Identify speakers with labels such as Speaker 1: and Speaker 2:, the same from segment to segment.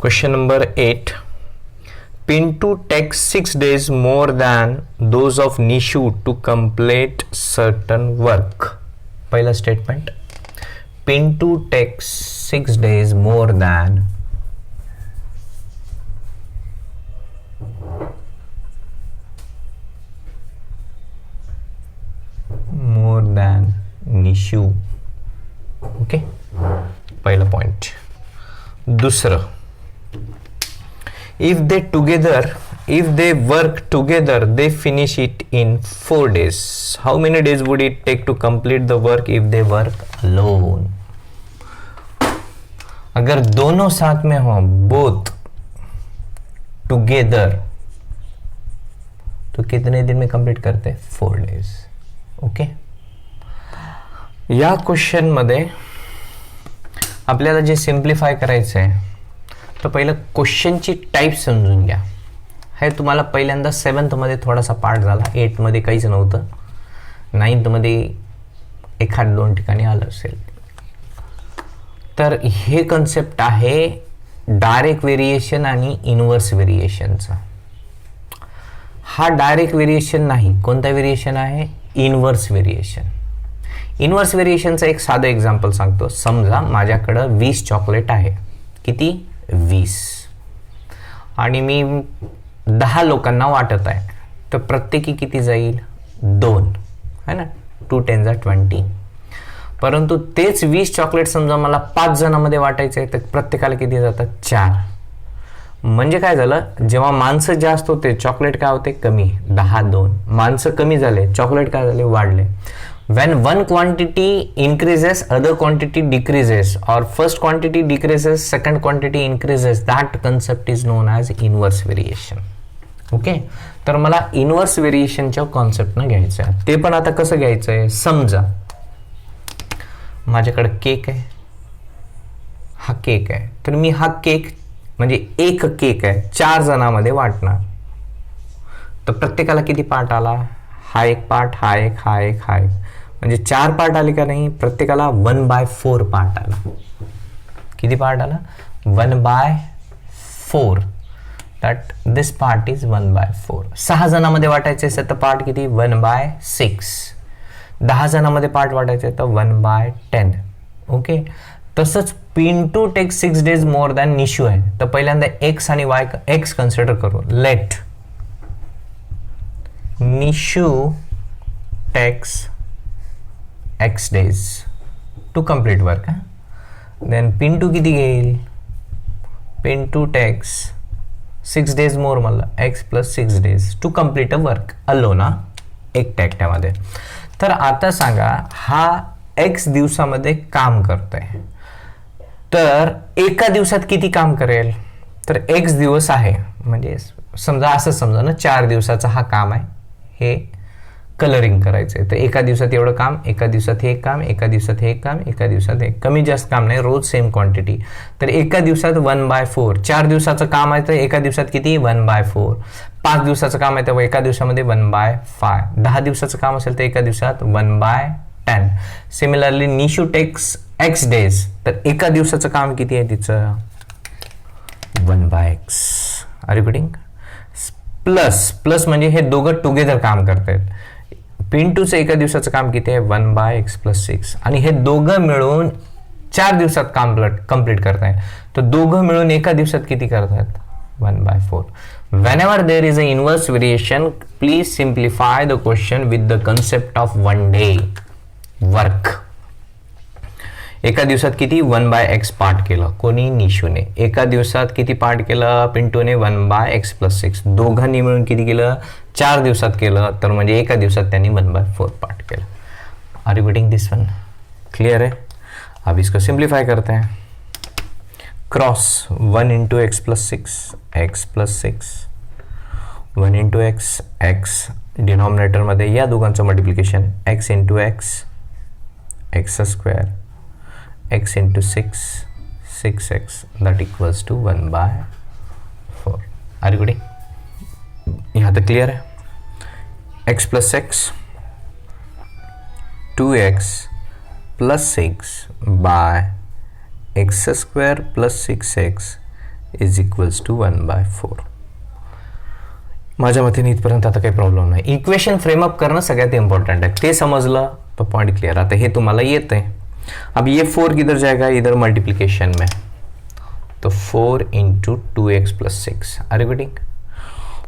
Speaker 1: Question number 8. Pintu takes 6 days more than those of Nishu to complete certain work. पहिला statement. Pintu takes 6 days more than Nishu. Okay. पहिला point. दूसरा, if they work together they finish it in 4 days. How many days would it take to complete the work if they work alone? अगर दोनों साथ में हो, both together, तो कितने दिन में कंप्लीट करते? 4 days. ओके. या क्वेश्चन मध्ये आपल्याला जे सिम्प्लिफाय करायचं आहे, तर पहिलं क्वेश्चनची टाईप समजून घ्या. हे तुम्हाला पहिल्यांदा 7th मध्ये थोडासा पार्ट झाला, 8th मध्ये काहीच नव्हतं, 9th मध्ये एखाद 2 ठिकाणी आलं असेल. तर हे कन्सेप्ट आहे डायरेक्ट व्हेरिएशन आणि इनव्हर्स व्हेरिएशनचा. हा डायरेक्ट व्हेरिएशन नाही, कोणता व्हेरिएशन आहे? Inverse variation. इनव्हर्स व्हेरिएशनचं एक साधं एक्झाम्पल सांगतो. समजा माझ्याकडं 20 चॉकलेट आहे. किती? 20. आणि मी 10 लोकांना वाटत आहे, तर प्रत्येकी किती जाईल? 2, है ना. 2 10 20. परंतु तेच 20 चॉकलेट समजा मला 5 जणांमध्ये वाटायचे आहे, तर प्रत्येकाला किती जातात? 4. म्हणजे काय झालं, जेव्हा माणसं जास्त होते चॉकलेट काय होते? कमी. 10 2. माणसं कमी झाले, चॉकलेट काय झाले? वाढले. When one quantity increases, other quantity decreases, or first quantity decreases, second quantity increases, that concept is known as inverse variation. Okay. तर मला इनव्हर्स व्हेरिएशनच्या कॉन्सेप्टनं घ्यायचं आहे. ते पण आता कसं घ्यायचं आहे? समजा माझ्याकडे केक आहे, हा केक आहे, तर मी हा केक म्हणजे एक केक आहे 4 जणांमध्ये वाटणार, तर प्रत्येकाला किती पार्ट आला? हा एक पार्ट, हा एक, हा एक, हा एक, म्हणजे 4 पार्ट आले का नाही? प्रत्येकाला 1/4 पार्ट आला. किती पार्ट आला? 1/4. That this part is 1/4. 6 जणांमध्ये वाटायचे असेल तर पार्ट किती? 1/6. 10 जणांमध्ये पार्ट वाटायचे तर 1/10. ओके. तसंच Pintu take 6 days more than Nishu आहे, तर पहिल्यांदा एक्स आणि वाय एक्स कन्सिडर करू. Let Nishu takes x days to complete work. Then Pintu किती घेईल? Pintu takes 6 days more मला x plus 6 days to complete a work alone. एकट्यामध्ये. तर आता सांगा, हा x दिवसामध्ये काम करतोय, तर एका दिवसात किती काम करेल? तर x दिवस आहे, म्हणजे समजा असं समजा ना, 4 दिवसाचा हा काम आहे, हे कलरिंग करायचंय, तर एका दिवसात एवढं काम, एका दिवसात हे काम, एका दिवसात हे काम, एका दिवसात हे, कमी जास्त काम नाही, रोज सेम क्वांटिटी. तर एका दिवसात 1/4. 4 दिवसाचं काम आहे तर एका दिवसात किती? 1/4. 5 दिवसाचं काम आहे तर एका दिवसामध्ये 1/5. 10 दिवसाचं काम असेल तर एका दिवसात 1/10. Similarly Nishu takes x days, तर एका दिवसाचं काम किती आहे तिचं? 1/x. R you getting? Plus म्हणजे हे दोघं टुगेदर काम करतायत. पिंटूचं एका दिवसाचं काम किती आहे? 1/x plus 6. आणि हे दोघं मिळून 4 दिवसात काम कंप्लीट करताय, तर दोघं मिळून एका दिवसात किती करतात? 1/4. Whenever there is an inverse variation, please simplify the question with the concept of 1 day work. एका दिवसात किती? 1/x पार्ट केलं कोणी? निशूने. एका दिवसात किती पार्ट केलं? पिंटूने 1/x plus 6. दोघांनी मिळून किती केलं? 4 दिवसात केलं, तर म्हणजे एका दिवसात त्यांनी 1/4 पार्ट केलं. Are you getting this one? Clear है? अब इसको सिंप्लीफाई करते हैं. Cross 1 into x plus 6, x plus 6, 1 into x, x denominator मध्ये या दोघांचं multiplication, x into x, x square, x into 6, 6x, that equals to 1/4. Are you getting? यहाँ तक क्लियर है? x plus x, 2x plus 6 by x square plus 6x is equals to 1/4. माझ्या मते इथपर्यंत आता काही प्रॉब्लेम नाही. इक्वेशन फ्रेमअप करणं सगळ्यात इंपॉर्टंट आहे. ते समजलं तो पॉइंट क्लियर. आता हे तुम्हाला येत है. अब ये 4 किधर जाएगा, इधर मल्टीप्लिकेशन में, तो 4 into 2x plus 6. Are you getting?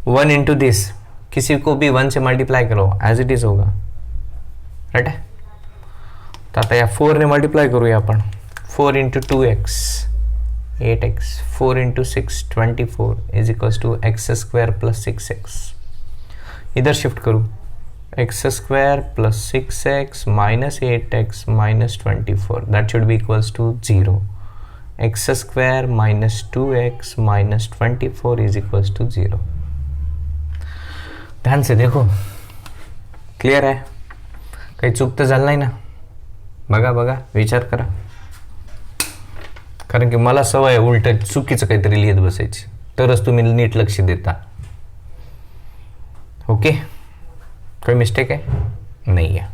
Speaker 1: 1 into this, किसी को भी 1 से मल्टीप्लाई करो एज इट इज होगा. राइट है. तो आता या 4 ने मल्टीप्लाई करूया आपण. 4 into 2x 8x, 4 into 6 24 is equals to X square plus 6x. इधर शिफ्ट करूँ, X square plus 6x minus 8x minus 24, that should be equals to 0. X square minus 2x minus 24 is equals to 0. ध्यान से देखो, clear आहे? काही चूक तर झालं नाही ना? बघा बघा, विचार करा. कारण की मला सवय आहे उलट चुकीचं काहीतरी लिहित बसायची, तरच तुम्ही नीट लक्ष देता. ओके, कोई मिस्टेक है? नहीं है.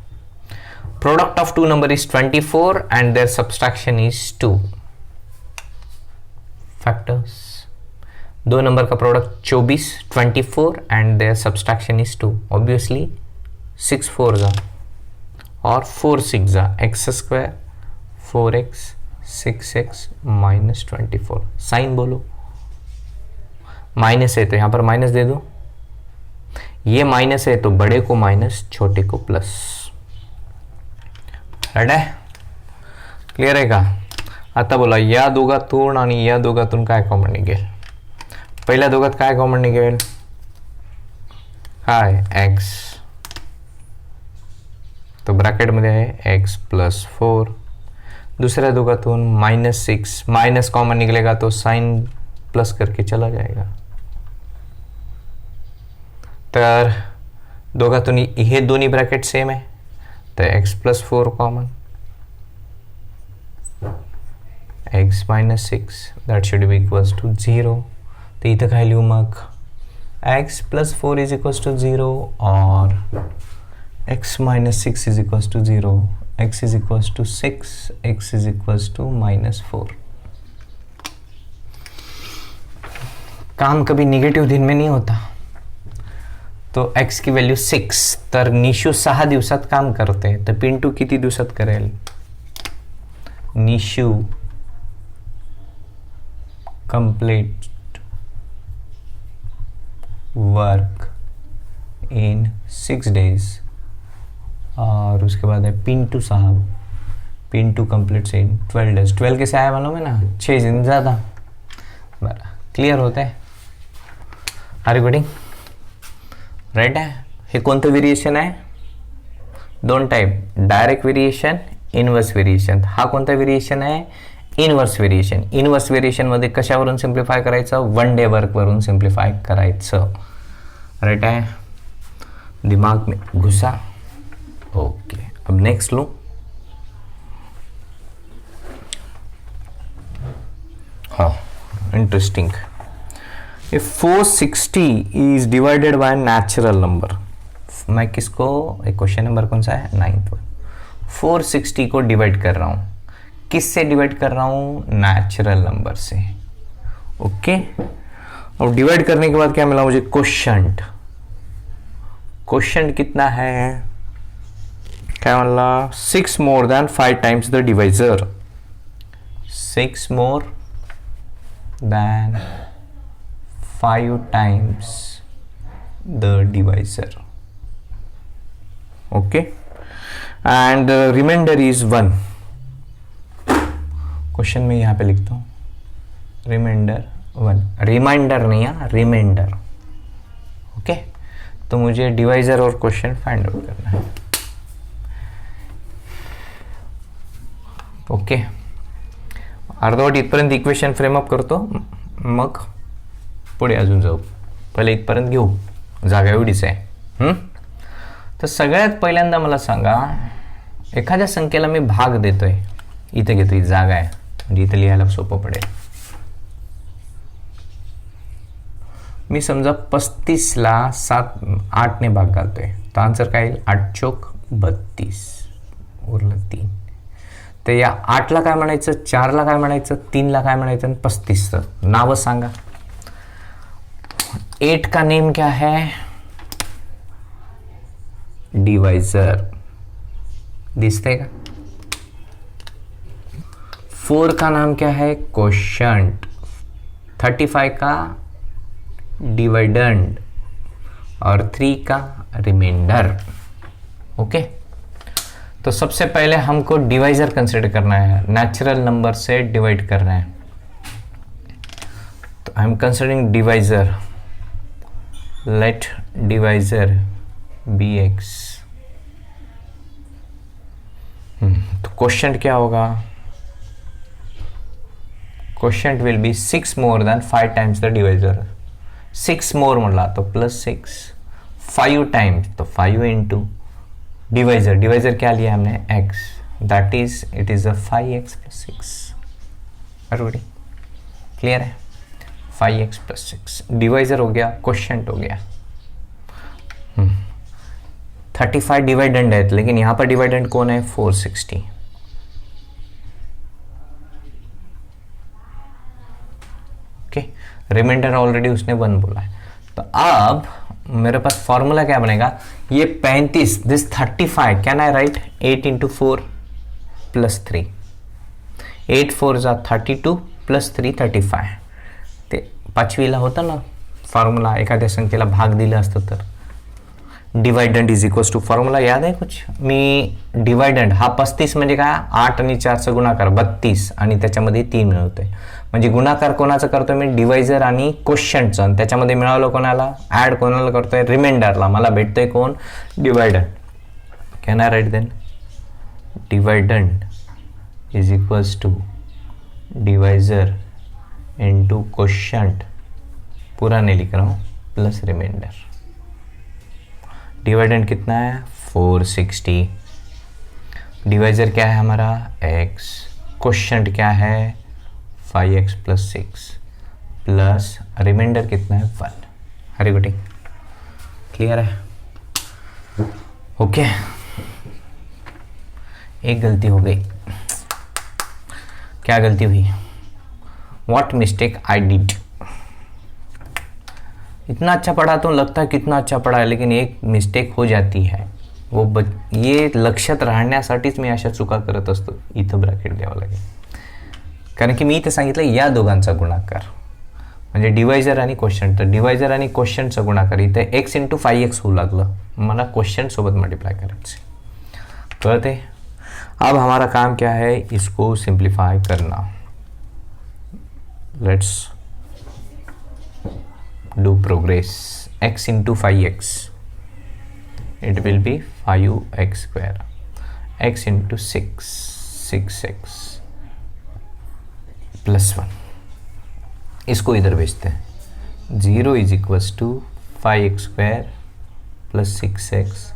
Speaker 1: Product of 2 number is 24 and there subtraction is 2. Factors, 2 number का product 24, 24 and there subtraction is 2. Obviously 6 4 जा और 4 6 जा, x square 4x 6x minus 24. Sign बोलो, माइनस है तो यहां पर माइनस दे दो. ये माइनस है तो बड़े को माइनस, छोटे को प्लस. राइट है? क्लियर आहे का? आता बोला, या दोघातून आणि या दोघातून काय कॉमन निघेल? पहिल्या दोघात काय कॉमन निघेल? काय? x. तो ब्रॅकेट मध्ये आहे x प्लस 4. दूसऱ्या दोघातून माइनस 6, माइनस कॉमन निकलेगा तो साइन प्लस करके चला जाएगा. तर दोघातून हे दोन्ही ब्रॅकेट सेम आहे, तर x plus 4 common, x minus 6 that should be equals to 0. तर इथं काय लिहू मग? x plus 4 is equals to 0 और x minus 6 is equals to 0. x is equals to 6, x is equals to minus 4. काम कभी negative दिन में नहीं होता. तो x की व्हॅल्यू 6, तर निशू 6 दिवसात काम करते, तर पिंटू किती दिवसात करेल? Nishu complete work in 6 days. और उसके बाद है पिंटू साहब, पिंटू कंप्लीट इन 12 days. 12 कैसे आया मालूम है ना? 6 दिन ज़्यादा. बरा क्लियर होता है? R you getting? राइट है. हे कोणतं व्हेरिएशन आहे? 2 type, direct variation, inverse variation. हा कोणता व्हेरिएशन आहे? Inverse variation. इनवर्स व्हेरिएशन मध्ये कशावरून सिम्प्लिफाय करायचं? 1 डे वर्क वरून सिम्प्लिफाय करायचं. राइट है? दिमाग में घुसा. ओके, अब नेक्स्ट लो. हाँ, interesting. If 460 is divided by natural number, मैं किसको, एक क्वेश्चन नंबर कौन सा है? 9th. 460 को डिवाइड कर रहा हूं, किससे डिवाइड कर रहा हूं? नेचुरल नंबर से. ओके, और डिवाइड करने के बाद क्या मिला मुझे? क्वोशंट. क्वोशंट कितना है? क्या म्हणला? 6 more than 5 times the divisor. 6 more than 5 times the divisor. Okay, and the remainder is 1. Question में यहाँ पे लिखता हूँ रिमाइंडर 1. रिमाइंडर नहीं है, रिमाइंडर. ओके, तो मुझे डिवाइजर और क्वेश्चन फाइंड आउट करना है. ओके, अर्धवट इथपर्यंत इक्वेशन फ्रेमअप करतो, मग पुढे अजून जाऊ. पहिले इथपर्यंत घेऊ, जागा एवढीच आहे. तर सगळ्यात पहिल्यांदा मला सांगा, एखाद्या संख्येला मी भाग देतोय, इथे घेतोय, जागा आहे म्हणजे इथे लिहायला सोपं पडेल. मी समजा 35 ला 8 ने भाग घालतोय, तर आन्सर काय येईल? 8 चौक 32, उरलं 3. तर या 8ला काय म्हणायचं, 4ला काय म्हणायचं, 3ला काय म्हणायचं आणि 35चं नावं सांगा. 8 का नेम क्या है, डिवाइजर, दिसते का. 4 का नाम क्या है, क्वोशंट. 35 का डिविडेंड और 3 का रिमाइंडर. ओके, तो सबसे पहले हमको डिवाइजर कंसिडर करना है, नेचुरल नंबर से डिवाइड कर रहे हैं. तो I am considering divisor, let divisor be X. तो क्वोशंट क्या होगा, quotient will be 6 more than 5 times the divisor. 6 more म्हणला तो +6, 5 टाइम्स तो 5 इंटू डिवाइजर. डिवाइजर क्या लिया हमने, x, that is it is a 5x + 6. everybody clear है, 5x + 6 डिवाइजर हो गया, क्वोशंट हो गया. 35 डिवाइडेंड है, लेकिन यहां पर डिवाइडेंड कौन है, 460. ओके, रिमाइंडर ऑलरेडी उसने 1 बोला है. तो अब मेरे पास फॉर्मूला क्या बनेगा, ये 35, दिस 35 कैन आई राइट 8 × 4 + 3. 8 4 32 + 3 35. ते 5वीला होतं ना फॉर्म्युला, एखाद्या संख्येला भाग दिलं असतं तर डिवाइडंड इज इक्वल्स टू, फॉर्म्युला याद आहे कुछ. मी डिवाइडंड हा 35 म्हणजे काय, 8 आणि 4चा गुणाकार 32 आणि त्याच्यामध्ये 3 मिळवतोय. म्हणजे गुणाकार कोणाचा करतोय मी, डिवाइजर आणि क्वोशंटचा. त्याच्यामध्ये मिळवलं कोणाला, ऍड कोणाला करतोय, रिमाइंडरला. मला भेटतोय कोण, dividend. Can I write then, dividend is equals to divisor into quotient, पूरा नहीं लिख रहा हूँ, प्लस रिमाइंडर. डिवाइडेंड कितना है, 460. डिवाइजर क्या है हमारा, x. क्वोशंट क्या है, 5x + 6 प्लस रिमाइंडर कितना है, 1. हरी गुटी क्लियर है. ओके, एक गलती हो गई. क्या गलती हुई, व्हाट मिस्टेक आई डिड. इतना अच्छा पढ़ा तो लगता है कितना अच्छा पढ़ा है, लेकिन एक मिस्टेक हो जाती है. वो ये लक्षात राहण्यासाठीच मी अशा चुका करत असतो. इथं ब्रॅकेट द्यावं लागेल, कारण की मी इथे सांगितलं या दोघांचा गुणाकार म्हणजे डिवाइजर आणि क्वोशंट. तर डिवाइजर आणि क्वोशंटचा गुणाकार इथे x × 5x होऊ लागलं, मला क्वोशंट सोबत मल्टीप्लाई करायचे. कळते. अब हमारा काम क्या है, इसको सिंप्लीफाई करना. Let's do progress. x × 5x, it will be 5x². x × 6, 6x +1. इसको इधर भेजते हैं. 0 = 5x² + 6x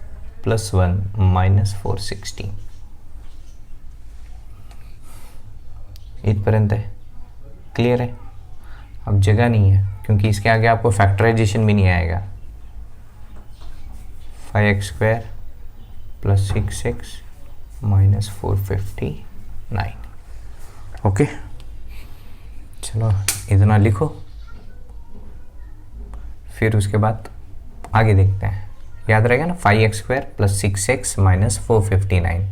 Speaker 1: + 1 - 460. इतपर्यंत है, क्लियर है. अब जगह नहीं है क्योंकि इसके आगे आपको फैक्टराइजेशन भी नहीं आएगा. 5x² + 6x - 459. ओके, चलो इतना लिखो, फिर उसके बाद आगे देखते हैं. याद रहेगा ना, 5x² + 6x - 459.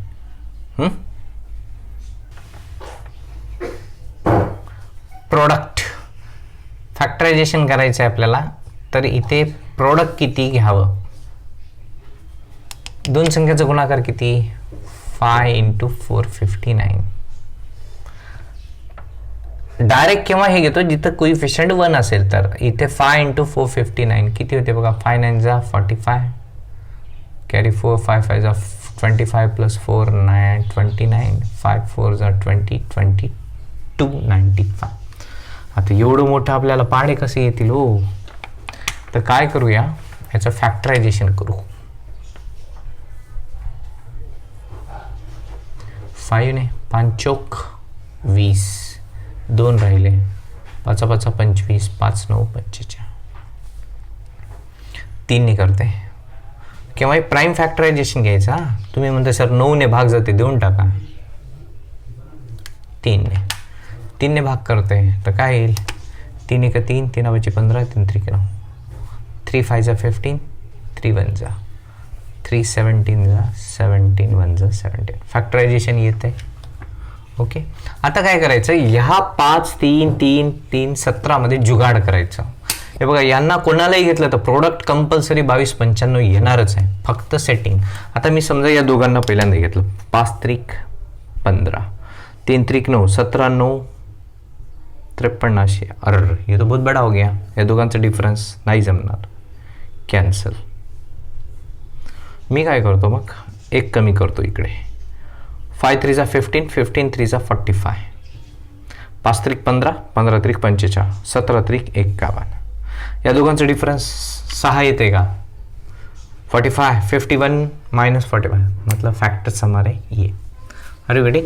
Speaker 1: प्रोडक्ट फॅक्टरायझेशन करायचं आहे आपल्याला. तर इथे प्रोडक्ट किती घ्यावं, दोन संख्याचा गुणाकार किती, 5 × 459. डायरेक्ट केव्हा हे घेतो, जिथं कोइफिशियंट 1 असेल तर. इथे 5 × 459 किती होते बघा, 5 9 = 45, कॅरी 4, 5 5 = 25 + 4 9 29, 5 4 = 20 22 95. आता एवढं मोठं आपल्याला पाढे कसे येतील हो. तर काय करूया, याचं फॅक्टरायझेशन करू. 5 ने 5 चौक 20, 2 राहिले, 5 5 25, 5 9 45, 3 ने करते. केव्हाही प्राईम फॅक्टरायझेशन घ्यायचा. तुम्ही म्हणता सर 9 ने भाग जाते, देऊन टाका. तीन ने भाग करते हैं तर काय येईल 3 1 3 3 बचे 15 3 3 9 3 5 जा 15 3 1 जा 3 17 जा 17 1 जा 17 फॅक्टरायझेशन येते. ओके आता काय करायचं ह्या 5 3 3 3 17 मध्ये जुगाड करायचं. हे बघा यांना कोणालाही घेतलं तर प्रोडक्ट कंपल्सरी 22 95 येणारच आहे फक्त सेटिंग. आता मी समजा या दोघांना पहिल्यांदा घेतलं 5 त्रिक 15 3 त्रिक 9 17 9 53 80. अरे ये तो बहुत बड़ा हो गया. या दोघांचा डिफरन्स नाही जमणार कॅन्सल. मी काय करतो मग एक कमी करतो इकडे 5 3 जा 15 15 3 जा 45 5 त्रिक 15 15 त्रिक 45 17 त्रिक 51. या दोघांचा डिफरन्स 6 येते का 45 51 माइनस 45 मतलब फैक्टर्स हमारे ये. अरे बेटी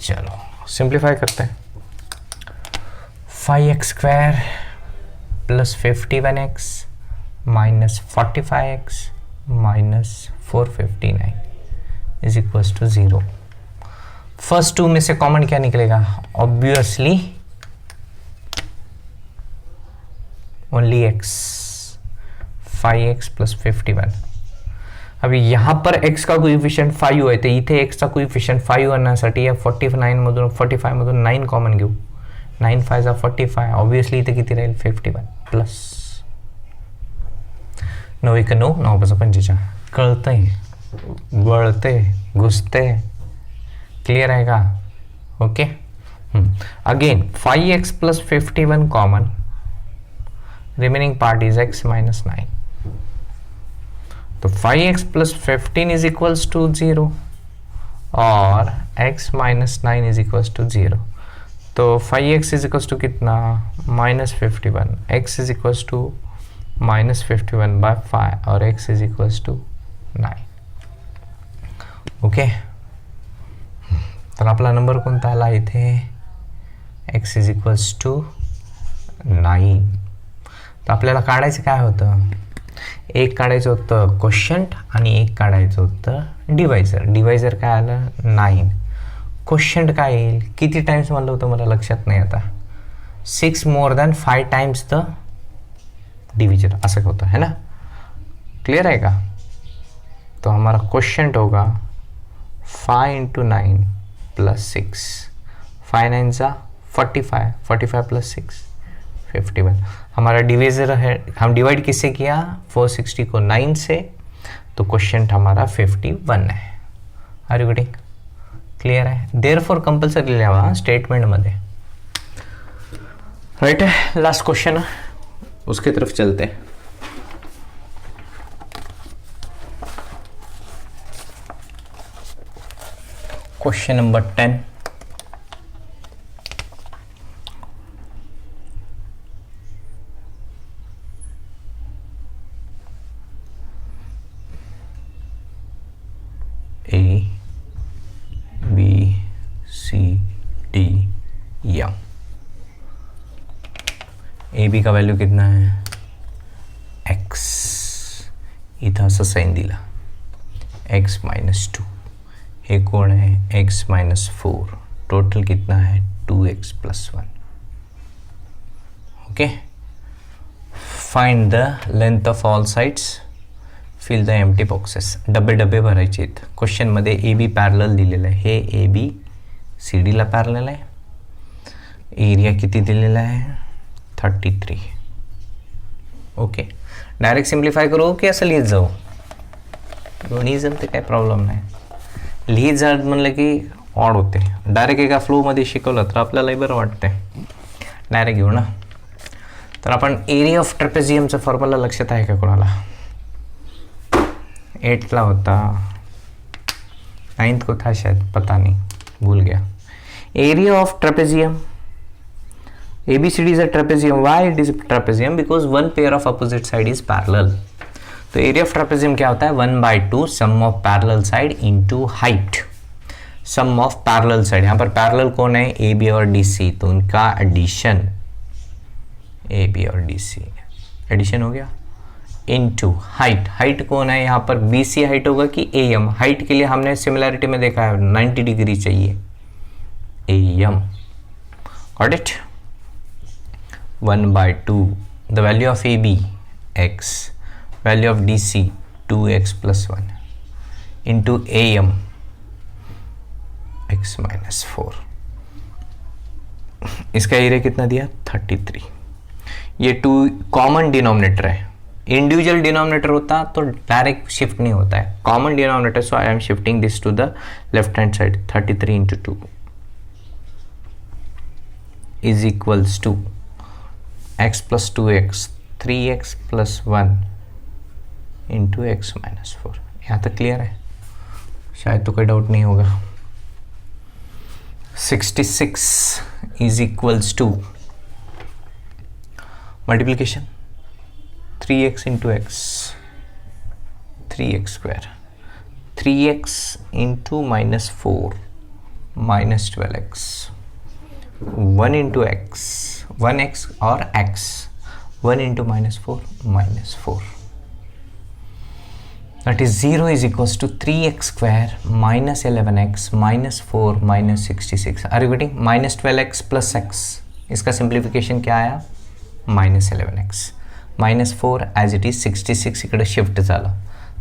Speaker 1: चलो सिंप्लीफाई करते हैं. 5x² plus 51x minus 45x minus 459 is equals to 0. First two में से कॉमन क्या निकलेगा obviously only x 5x plus 51. अभी यहाँ पर x का कोइफिशियंट 5 आहे तर इथे x चा कोइफिशियंट 5 आणण्यासाठी या 45 मधून 9 कॉमन घेऊ. 9 5 जा 45 ऑब्वियसली इथे किती राहील 51 प्लस 9 1 9 9 5 45 कळतंय वळते घुसते क्लियर आहे का. Okay again 5x plus 51 common remaining part is x minus 9. तो 5x plus 15 is equals to 0 और x minus 9 is equals to 0. तो 5x is equals to कितना minus 51, x is equals to minus 51 by 5 और x is equals to 9. Okay तर आपला number कोणता आला इथे x is equals to 9. तर आपल्याला काढायचं काय होतं एक काढायचं होतं क्वोशंट आणि एक काढायचं होतं डिवायझर. डिवायझर काय आलं 9. क्वोशंट काय येईल किती टाइम्स म्हणलं होतं मला लक्षात नाही आता 6 more than 5 times the division असं होतं है ना. क्लियर है का. तो हमारा क्वोशंट होगा 5 into 9 plus 6 5 9 जा 45 45 plus 6 51. हमारा डिविजर है हम डिवाइड किससे किया 460 को 9 से तो क्वोशंट हमारा 51 है. आर यू गेटिंग क्लियर है. देयरफॉर कंपल्सरी लिहावा स्टेटमेंट मध्ये राइट है. लास्ट क्वेश्चन उसके तरफ चलते हैं. Question number 10. A B C D या ए बी का वैल्यू कितना है x इथं असं साइन दिला x -2 हे कोण है x -4 टोटल कितना है 2x + 1. Okay find the length of all sides fill the empty boxes. डबे डबे भरायचे आहेत. क्वेश्चनमध्ये ए बी पॅरलल दिलेलं आहे. हे A B C Dila parallel आहे. एरिया किती दिलेला आहे 33. ओके डायरेक्ट सिम्प्लिफाय करू की असं लिहित जाऊ दोन्ही जमते काही प्रॉब्लेम नाही. लिहित जात म्हणलं की ऑड होते. डायरेक्ट एका फ्लोमध्ये शिकवलं तर आपल्यालाही बरं वाटते. डायरेक्ट घेऊ ना. तर आपण एरिया ऑफ ट्रेपेझियमचा फॉर्म्युला लक्षात आहे का कोणाला 8 ला होता 9th को था शायद पता नहीं भूल गया. Area of trapezium ABCD is a trapezium. Why it is a trapezium? Because one pair of opposite side is parallel. तो एरिया ऑफ ट्रेपेजियम क्या होता है 1/2 sum of parallel side into height. Sum of parallel side यहाँ पर parallel कौन है A B और D C तो उनका एडिशन ए बी और डी सी एडिशन हो गया इनटू हाइट. हाइट कौन है यहाँ पर बी सी हाइट होगा कि ए एम. हाइट के लिए हमने सिमिलैरिटी में देखा है 90 डिग्री चाहिए AM. Got it? 1 by 2. The value of AB, x. Value of DC, 2x plus 1 into AM, x minus 4. इसका एरिया कितना दिया? 33. ये 2 कॉमन डिनोमिनेटर है. इंडिविजुअल डिनोमिनेटर होता तो डायरेक्ट शिफ्ट नहीं होता है. Common denominator, so I am shifting this to the left hand side. 33 into 2 is equals to x plus 2x, 3x plus 1 into X minus 4. यहाँ तक क्लियर है? शायद तो कोई डाउट नहीं होगा. 66 is equals to multiplication 3x into X, 3x square, 3x into minus 4 minus 12x, 1 into X, 1x और x, 1 into minus 4 minus 4. That is 0 is equals to 3x square minus 11x minus 4 minus 66. Are you getting? Minus 12x plus x. इसका simplification क्या आया? Minus 11x. Minus 4 as it is 66 इकडे shift झाला.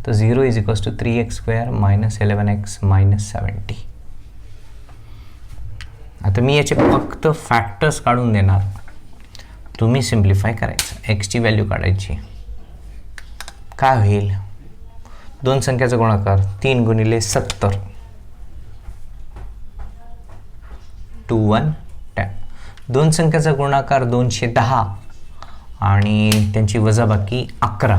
Speaker 1: तो 0 is equals to 3x square minus 11x minus 70. आता मी याचे फक्त factors काढून देणार. तुम्ही सिम्प्लिफाय करायचं. एक्सची व्हॅल्यू काढायची. काय होईल? दोन संख्याचा गुणाकार 3 गुणिले 70, 21 10. दोन संख्याचा गुणाकार 210 आणि त्यांची वजाबाकी 11.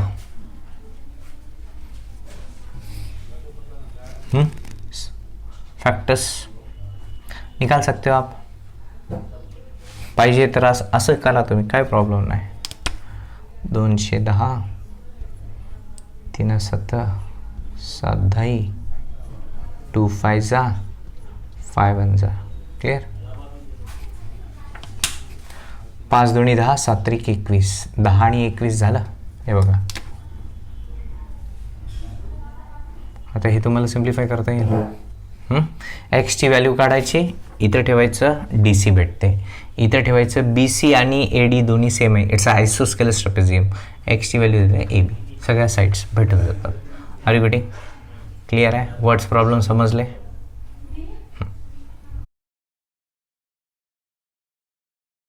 Speaker 1: फॅक्टर्स निकाल सकते हो आप. पाहिजे तर असं करा तुम्ही, काय प्रॉब्लेम नाही. 210 3 7 7 10 2 5 जा 5 1 जा. क्लियर? 5 2 10 7 3 21, 10 आणि 21 झालं. हे बघा, आता हे तुम्हाला सिम्प्लिफाय करता येईल. एक्सची व्हॅल्यू काढायची, इथं ठेवायचं DC भेटते, इथं ठेवायचं BC आणि AD दोन्ही सेम आहे. It's a isosceles trapezium. एक्सची व्हॅल्यू देते AB. सगळ्या साइड्स भेटून जातात. Are you getting? क्लियर आहे? वर्ड्स प्रॉब्लेम समजले?